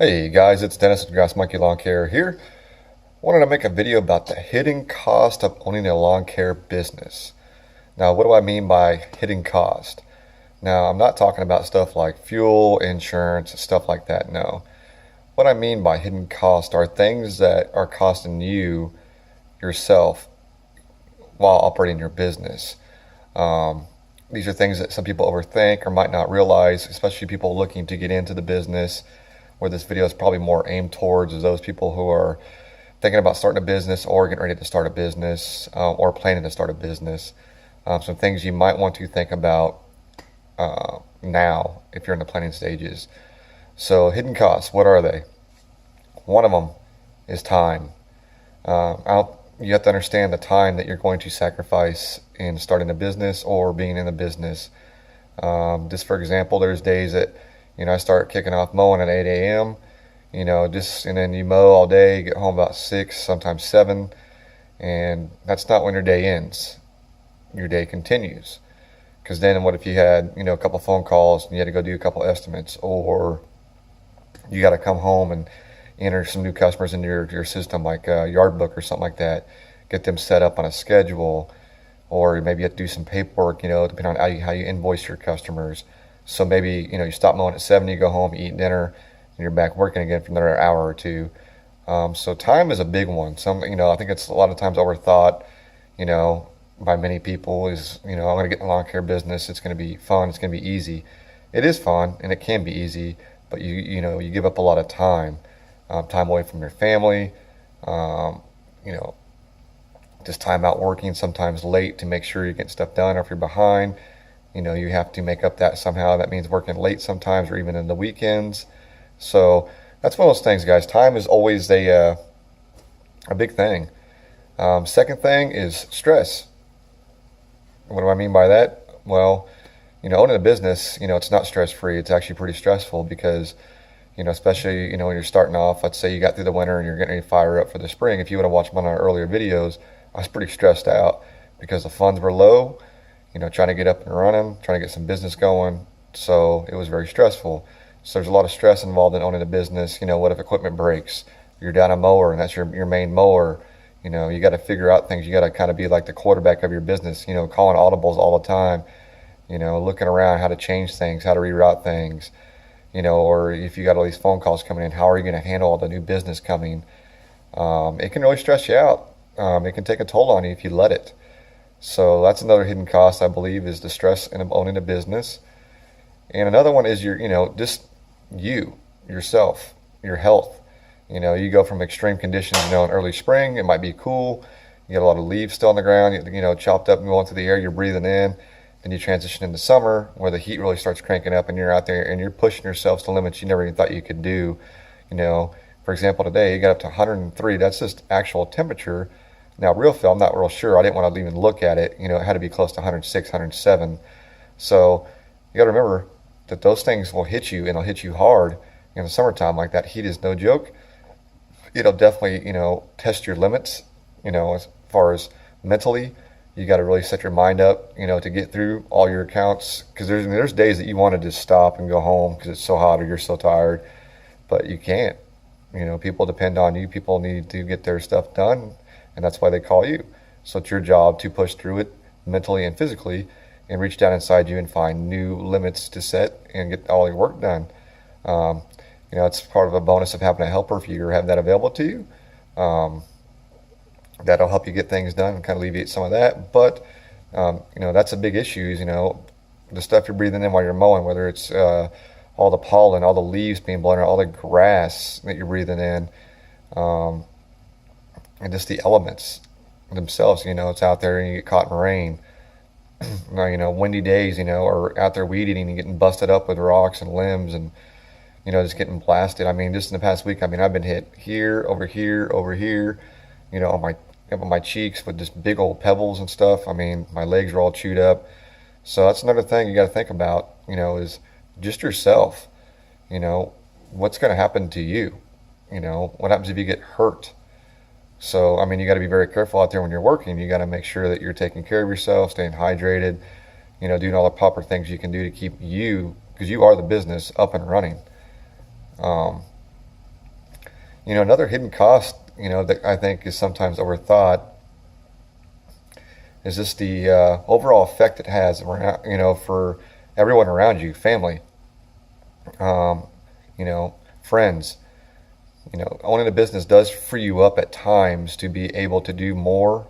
Hey guys, it's Dennis with Grass Monkey Lawn Care here. Wanted to make a video about the hidden cost of owning a lawn care business. Now, what do I mean by hidden cost? Now, I'm not talking about stuff like fuel, insurance, stuff like that, no. What I mean by hidden cost are things that are costing you yourself while operating your business. These are things that some people overthink or might not realize, especially people looking to get into the business, where this video is probably more aimed towards is those people who are thinking about starting a business or getting ready to start a business or planning to start a business. Some things you might want to think about now if you're in the planning stages. So hidden costs, what are they? One of them is time. You have to understand the time that you're going to sacrifice in starting a business or being in the business. Just for example, there's days that I start kicking off mowing at 8 a.m., and then you mow all day, get home about 6, sometimes 7, and that's not when your day ends. Your day continues. Because then what if you had, a couple phone calls and you had to go do a couple estimates, or you got to come home and enter some new customers into your system, like a yard book or something like that, get them set up on a schedule, or maybe you have to do some paperwork, depending on how you invoice your customers. So maybe, you stop mowing at 7, you go home, you eat dinner, and you're back working again for another hour or two. So time is a big one. I think it's a lot of times overthought, by many people is, I'm going to get in the lawn care business. It's going to be fun. It's going to be easy. It is fun and it can be easy, but you give up a lot of time, time away from your family, just time out working, sometimes late to make sure you get stuff done. Or if you're behind, you have to make up that somehow. That means working late sometimes or even in the weekends. So that's one of those things, guys. Time is always a big thing. Second thing is stress. What do I mean by that? Well, owning a business, it's not stress-free. It's actually pretty stressful because, especially, when you're starting off, let's say you got through the winter and you're getting ready to fire up for the spring. If you would have watched one of our earlier videos, I was pretty stressed out because the funds were low, trying to get up and running, trying to get some business going. So it was very stressful. So there's a lot of stress involved in owning a business. What if equipment breaks? You're down a mower and that's your main mower. You got to figure out things. You got to kind of be like the quarterback of your business, calling audibles all the time, looking around how to change things, how to reroute things, or if you got all these phone calls coming in, how are you going to handle all the new business coming? It can really stress you out. It can take a toll on you if you let it. So that's another hidden cost, I believe, is the stress in owning a business. And another one is just yourself, your health. You go from extreme conditions, in early spring, it might be cool. You get a lot of leaves still on the ground, chopped up and going through the air, you're breathing in. Then you transition into summer where the heat really starts cranking up and you're out there and you're pushing yourself to limits you never even thought you could do. For example, today you got up to 103. That's just actual temperature. Now, real feel, I'm not real sure. I didn't want to even look at it. It had to be close to 106, 107. So you got to remember that those things will hit you and it'll hit you hard in the summertime. Like that heat is no joke. It'll definitely, test your limits, as far as mentally. You got to really set your mind up, to get through all your accounts. Because there's days that you want to just stop and go home because it's so hot or you're so tired. But you can't. People depend on you. People need to get their stuff done. And that's why they call you. So it's your job to push through it mentally and physically and reach down inside you and find new limits to set and get all your work done. It's part of a bonus of having a helper if you have that available to you. That'll help you get things done and kind of alleviate some of that. But, that's a big issue, the stuff you're breathing in while you're mowing, whether it's all the pollen, all the leaves being blown out, all the grass that you're breathing in, and just the elements themselves, it's out there and you get caught in rain. Windy days, or out there weed eating and getting busted up with rocks and limbs and, just getting blasted. Just in the past week, I've been hit here, over here, on my cheeks with just big old pebbles and stuff. My legs are all chewed up. So that's another thing you got to think about, is just yourself. What's going to happen to you? What happens if you get hurt? So, you got to be very careful out there when you're working. You got to make sure that you're taking care of yourself, staying hydrated, doing all the proper things you can do to keep you, because you are the business, up and running. Another hidden cost, that I think is sometimes overthought is just the overall effect it has around, for everyone around you, family, um, friends. Owning a business does free you up at times to be able to do more,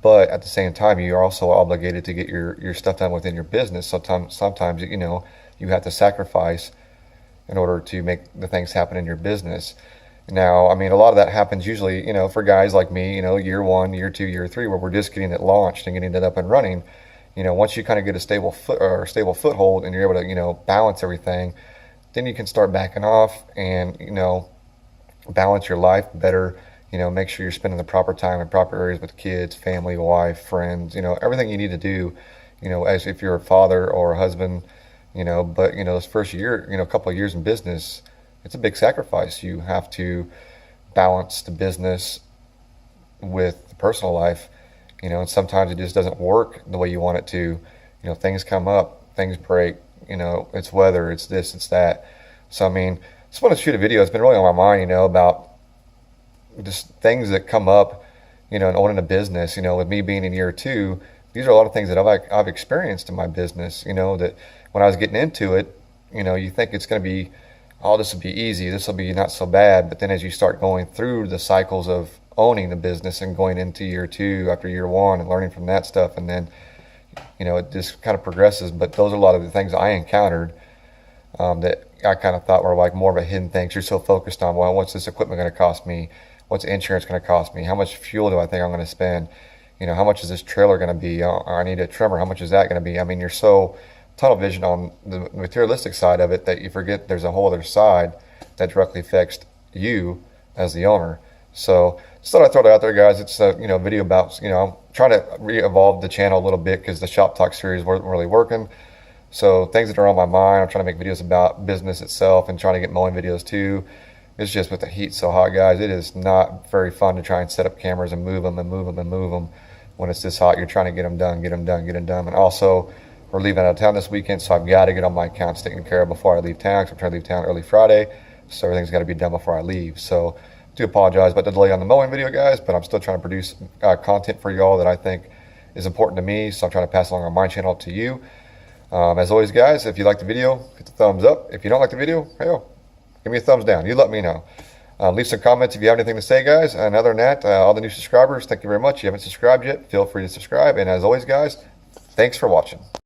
but at the same time, you're also obligated to get your stuff done within your business. Sometimes, you have to sacrifice in order to make the things happen in your business. Now, I mean, a lot of that happens usually, for guys like me, year one, year two, year three, where we're just getting it launched and getting it up and running. Once you kind of get a stable foothold and you're able to, balance everything, then you can start backing off and, balance your life better. Make sure you're spending the proper time in proper areas with kids, family, wife, friends, everything you need to do, as if you're a father or a husband, but, this first year, couple of years in business, it's a big sacrifice. You have to balance the business with the personal life, and sometimes it just doesn't work the way you want it to. Things come up, things break, it's weather, it's this, it's that. So, I mean, just want to shoot a video. It's been really on my mind, about just things that come up, in owning a business. With me being in year two, these are a lot of things that I've experienced in my business. That when I was getting into it, you think it's going to be, oh, this will be easy, this will be not so bad. But then as you start going through the cycles of owning the business and going into year two after year one and learning from that stuff, and then it just kind of progresses. But those are a lot of the things I encountered, that I kind of thought were like more of a hidden things. You're so focused on, well, what's this equipment going to cost me? What's insurance going to cost me? How much fuel do I think I'm going to spend? How much is this trailer going to be? I need a trimmer. How much is that going to be? I mean, you're so tunnel vision on the materialistic side of it that you forget there's a whole other side that directly affects you as the owner. So just thought I'd throw that out there, guys. It's a video about, I'm trying to re-evolve the channel a little bit because the Shop Talk series wasn't really working. So things that are on my mind, I'm trying to make videos about business itself and trying to get mowing videos too. It's just with the heat so hot, guys, it is not very fun to try and set up cameras and move them and move them and move them when it's this hot. You're trying to get them done, get them done, get them done. And also, we're leaving out of town this weekend, so I've got to get all my accounts taken care of before I leave town. So I'm trying to leave town early Friday, so everything's got to be done before I leave. So I do apologize about the delay on the mowing video, guys, but I'm still trying to produce content for y'all that I think is important to me. So I'm trying to pass along on my channel to you. As always, guys, if you like the video, hit the thumbs up. If you don't like the video, hell, give me a thumbs down. You let me know. Leave some comments if you have anything to say, guys. And other than that, all the new subscribers, thank you very much. If you haven't subscribed yet, feel free to subscribe. And as always, guys, thanks for watching.